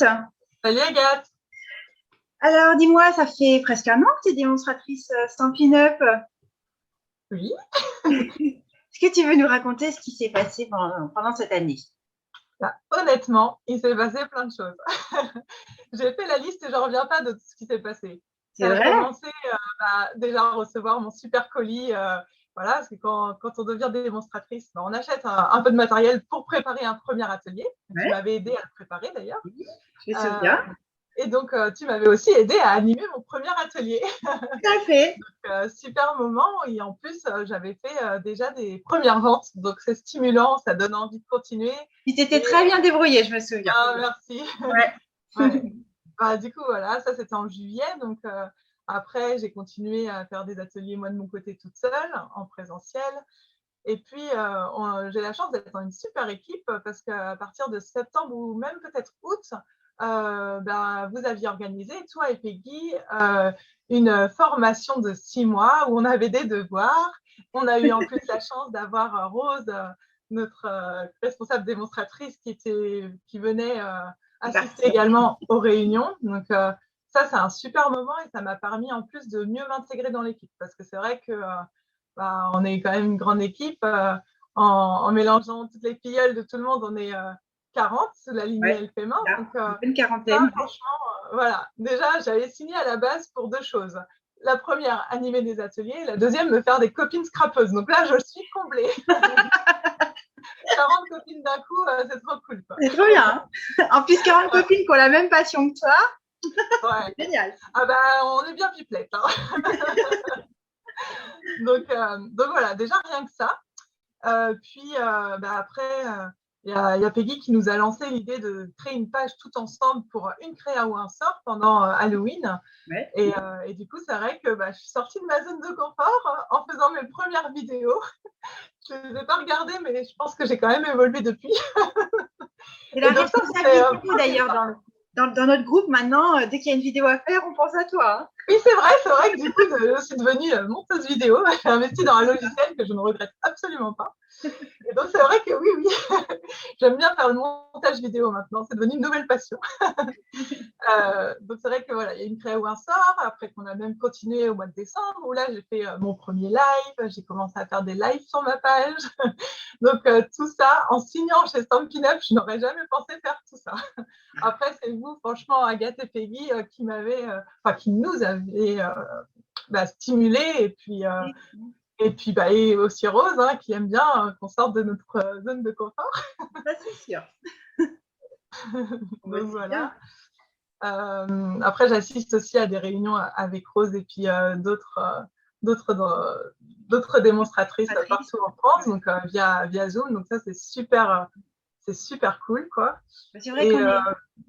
Alice. Salut Agathe. Alors, dis-moi, ça fait presque un an que tu es démonstratrice Stampin' Up. Oui. Est-ce que tu veux nous raconter ce qui s'est passé pendant cette année? Honnêtement, il s'est passé plein de choses. J'ai fait la liste et je ne reviens pas de tout ce qui s'est passé. C'est Ça a vrai? commencé déjà à recevoir mon super colis. Voilà, parce que quand on devient démonstratrice, on achète un peu de matériel pour préparer un premier atelier. Tu Ouais, m'avais aidé à le préparer d'ailleurs. oui, je me Euh, souviens. et donc, tu m'avais aussi aidé à animer mon premier atelier. Tout à fait. Super moment. Et en plus, j'avais fait déjà des premières ventes. Donc, c'est stimulant, ça donne envie de continuer. Tu t'étais Et très bien débrouillée, je me souviens. merci. Ouais. Ouais. Du coup, voilà, ça c'était en juillet. Donc, après, j'ai continué à faire des ateliers, moi de mon côté, toute seule, en présentiel. Et puis, j'ai la chance d'être dans une super équipe parce qu'à partir de septembre ou même peut-être août, vous aviez organisé, toi et Peggy, une formation de 6 mois où on avait des devoirs. On a eu en plus la chance d'avoir Rose, notre responsable démonstratrice, qui venait assister également aux réunions. Donc, ça, c'est un super moment et ça m'a permis en plus de mieux m'intégrer dans l'équipe parce que c'est vrai que on est quand même une grande équipe. En mélangeant toutes les filleules de tout le monde, on est 40 sous la lignée Ouais, LPMA. là, Donc, une bonne ça, quarantaine. franchement, voilà. Déjà, j'avais signé à la base pour 2 choses. La première, animer des ateliers. La deuxième, me faire des copines scrapeuses. Donc là, je suis comblée. 40 copines d'un coup, c'est trop cool, quoi. C'est trop bien. En plus, 40 copines qui ont la même passion que toi. Ouais. Génial. On est bien pipelettes. Hein. donc voilà, déjà rien que ça. Puis après, il y a Peggy qui nous a lancé l'idée de créer une page tout ensemble pour une créa ou un sort pendant Halloween. Ouais. Et du coup, c'est vrai que je suis sortie de ma zone de confort en faisant mes premières vidéos. Je ne les ai pas regardées, mais je pense que j'ai quand même évolué depuis. C'est Et la donc ça, c'était responsabilité d'ailleurs dans notre groupe maintenant. Dès qu'il y a une vidéo à faire, on pense à toi. Hein. Oui, c'est vrai que du coup, je suis devenue monteuse vidéo. J'ai investi dans un logiciel que je ne regrette absolument pas. Et donc, c'est vrai que oui, j'aime bien faire le montage vidéo maintenant. C'est devenu une nouvelle passion. Donc, c'est vrai que voilà, il y a une créa ou un sort. Après qu'on a même continué au mois de décembre, où là, j'ai fait mon premier live. J'ai commencé à faire des lives sur ma page. Donc, tout ça, en signant chez Stampin' Up, je n'aurais jamais pensé faire tout ça. Après, c'est vous, franchement, Agathe et Peggy, qui nous avez stimulé. Et aussi Rose, hein, qui aime bien qu'on sorte de notre zone de confort. Ça, c'est sûr. Donc voilà. Après, j'assiste aussi à des réunions avec Rose et puis d'autres, d'autres démonstratrices partout en France, donc via Zoom. Donc ça, c'est super cool, quoi. C'est vrai Et qu'on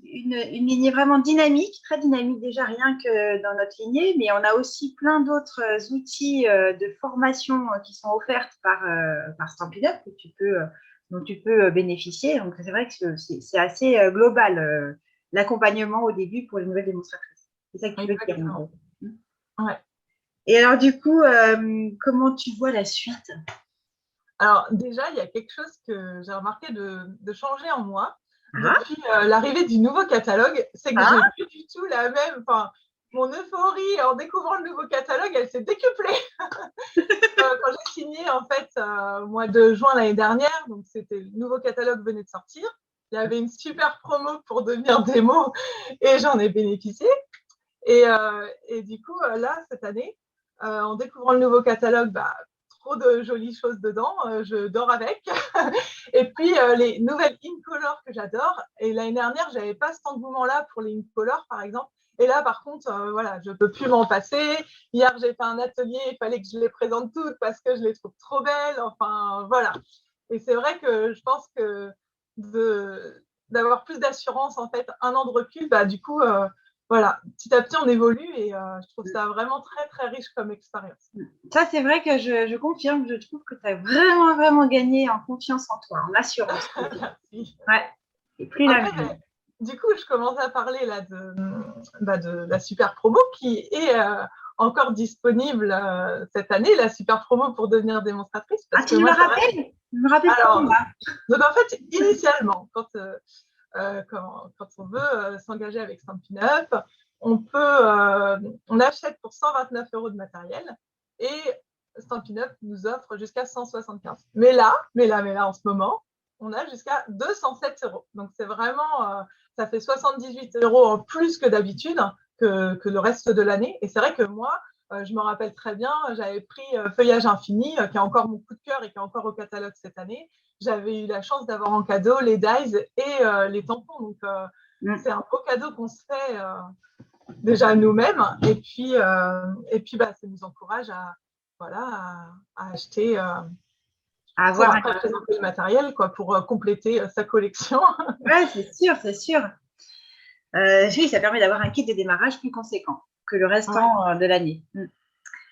est une lignée vraiment dynamique, très dynamique déjà rien que dans notre lignée, mais on a aussi plein d'autres outils de formation qui sont offertes par Stampin' Up dont tu peux bénéficier. Donc c'est vrai que c'est assez global l'accompagnement au début pour les nouvelles démonstratrices. C'est ça que tu veux dire. Ouais. Et alors du coup, comment tu vois la suite? Alors déjà, il y a quelque chose que j'ai remarqué de changer en moi Ah, depuis l'arrivée du nouveau catalogue, c'est que ah, j'ai plus du tout la même. Enfin, mon euphorie en découvrant le nouveau catalogue, elle s'est décuplée. Quand j'ai signé en fait au mois de juin l'année dernière, donc c'était le nouveau catalogue venait de sortir. Il y avait une super promo pour devenir démo et j'en ai bénéficié. Et du coup, là, cette année, en découvrant le nouveau catalogue, trop de jolies choses dedans, je dors avec. Et puis, les nouvelles Incolor que j'adore. Et l'année dernière, je n'avais pas cet engouement-là pour les Incolor, par exemple. Et là, par contre, voilà, je ne peux plus m'en passer. Hier, j'ai fait un atelier, il fallait que je les présente toutes parce que je les trouve trop belles. Enfin, voilà. Et c'est vrai que je pense que d'avoir plus d'assurance, en fait, un an de recul, du coup, voilà, petit à petit, on évolue et je trouve ça vraiment très, très riche comme expérience. ça c'est vrai que je confirme, je trouve que tu as vraiment, vraiment gagné en confiance en toi, en assurance. Merci. Ouais, et plus la Après, même. du coup, je commence à parler là de la super promo qui est encore disponible cette année, la super promo pour devenir démonstratrice. Ah, Parce tu que me le moi, c'est vrai. rappelles? Je me rappelle pas, Alors, moi. donc en fait, initialement, quand on veut s'engager avec Stampin' Up, on achète pour 129 € de matériel et Stampin' Up nous offre jusqu'à 175. Mais là, en ce moment, on a jusqu'à 207 €. Donc, c'est vraiment, ça fait 78 € en plus que d'habitude, que le reste de l'année. Et c'est vrai que moi, je me rappelle très bien, j'avais pris Feuillage Infini, qui est encore mon coup de cœur et qui est encore au catalogue cette année. J'avais eu la chance d'avoir en cadeau les dies et les tampons. Donc, c'est un beau cadeau qu'on se fait déjà nous-mêmes. Et puis ça nous encourage à acheter, à avoir après présenter le matériel pour compléter sa collection. Ouais, c'est sûr, c'est sûr. Oui, ça permet d'avoir un kit de démarrage plus conséquent que le restant de l'année.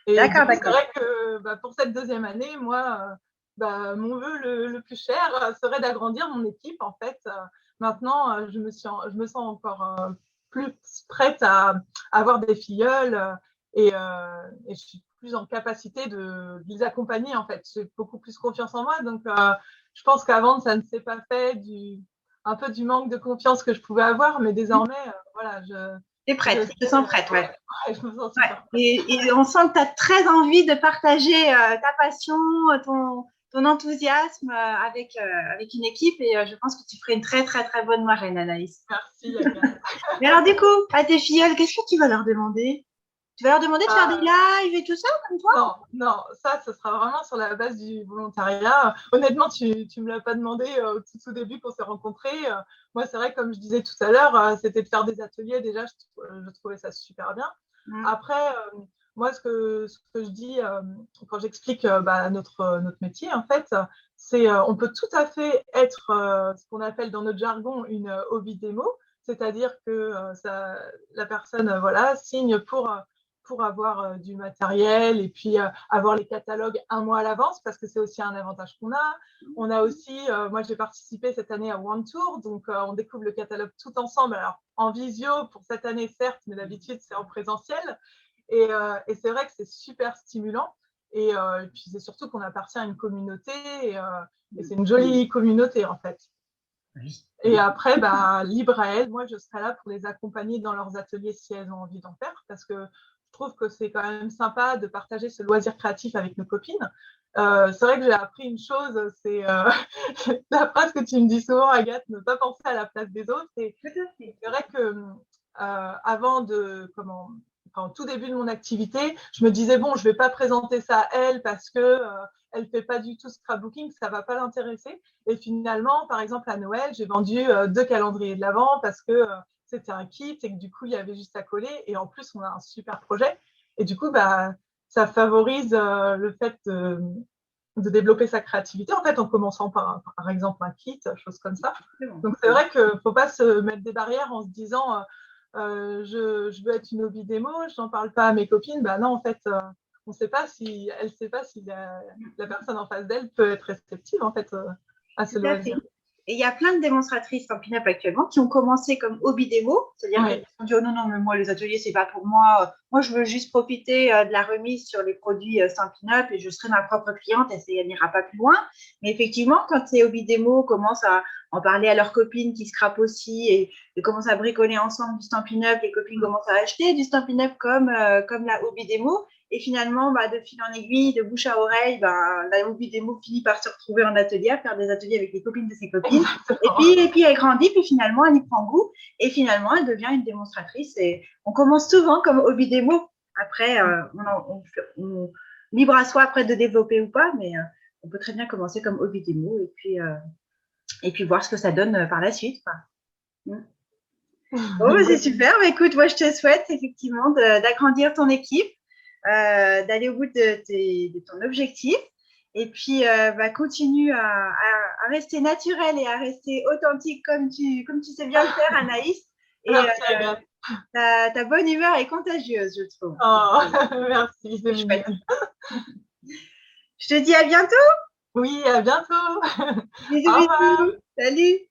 D'accord. C'est vrai que pour cette deuxième année, moi, mon vœu le plus cher serait d'agrandir mon équipe. En fait, maintenant, je me sens encore plus prête à avoir des filleuls et je suis plus en capacité de les accompagner. En fait, j'ai beaucoup plus confiance en moi. Donc, je pense qu'avant, ça ne s'est pas fait un peu du manque de confiance que je pouvais avoir, mais désormais, T'es prête, je te sens prête, ouais. Je me sens super prête. Et on sent que tu as très envie de partager ta passion, ton enthousiasme avec une équipe et je pense que tu ferais une très, très, très bonne marraine, Anaïs. Merci, Mais alors, du coup, à tes filleuls, qu'est-ce que tu vas leur demander? Tu vas leur demander de faire des lives et tout ça, comme toi? Non, ça, ce sera vraiment sur la base du volontariat. Honnêtement, tu ne me l'as pas demandé au tout début qu'on s'est rencontrés. Moi, c'est vrai, comme je disais tout à l'heure, c'était de faire des ateliers. Déjà, je trouvais ça super bien. Après, moi, ce que je dis quand j'explique notre métier, en fait, c'est on peut tout à fait être ce qu'on appelle dans notre jargon une hobby démo, c'est-à-dire que la personne signe pour avoir du matériel et puis avoir les catalogues un mois à l'avance parce que c'est aussi un avantage qu'on a. On a aussi, moi j'ai participé cette année à One Tour, donc on découvre le catalogue tout ensemble. Alors en visio pour cette année certes, mais d'habitude c'est en présentiel. Et c'est vrai que c'est super stimulant. Et puis c'est surtout qu'on appartient à une communauté et c'est une jolie communauté en fait. Oui. Et après, libre à elles, moi je serai là pour les accompagner dans leurs ateliers si elles ont envie d'en faire parce que je trouve que c'est quand même sympa de partager ce loisir créatif avec nos copines. C'est vrai que j'ai appris une chose, c'est la phrase que tu me dis souvent, Agathe, ne pas penser à la place des autres. Et c'est vrai que au tout début de mon activité, je me disais, bon, je ne vais pas présenter ça à elle parce que elle ne fait pas du tout scrapbooking, ça ne va pas l'intéresser. Et finalement, par exemple, à Noël, j'ai vendu 2 calendriers de l'Avent parce que c'était un kit et que du coup, il y avait juste à coller. Et en plus, on a un super projet. Et du coup, ça favorise le fait de développer sa créativité, en fait, en commençant par exemple, un kit, chose comme ça. Donc, c'est vrai qu'il ne faut pas se mettre des barrières en se disant je veux être une hobby démo, je n'en parle pas à mes copines. Non, en fait, on ne sait pas si la personne en face d'elle peut être réceptive, en fait, à ce loisir. Et il y a plein de démonstratrices Stampin' Up actuellement qui ont commencé comme hobby démo, c'est-à-dire qu'elles ont dit oh non, mais moi, les ateliers, c'est pas pour moi. Moi, je veux juste profiter de la remise sur les produits Stampin' Up et je serai ma propre cliente et ça n'ira pas plus loin. Mais effectivement, quand ces hobby démo commencent à en parler à leurs copines qui scrapent aussi et commencent à bricoler ensemble du Stampin' Up, les copines commencent à acheter du Stampin' Up comme la hobby démo. Et finalement, de fil en aiguille, de bouche à oreille, la hobby démo finit par se retrouver en atelier, à faire des ateliers avec les copines de ses copines. Et puis elle grandit, puis finalement, elle y prend goût. Et finalement, elle devient une démonstratrice. Et on commence souvent comme hobby démo. Après, on libre à soi après de développer ou pas, mais on peut très bien commencer comme hobby démo et puis voir ce que ça donne par la suite. Bon, c'est super. Écoute, moi, je te souhaite effectivement d'agrandir ton équipe. D'aller au bout de ton objectif et puis continue à rester naturelle et à rester authentique comme tu sais bien le faire, Anaïs. Et ta bonne humeur est contagieuse, je trouve. Oh, merci, c'est chouette. Je te dis à bientôt. Oui, à bientôt. Bisous, bisous. Salut.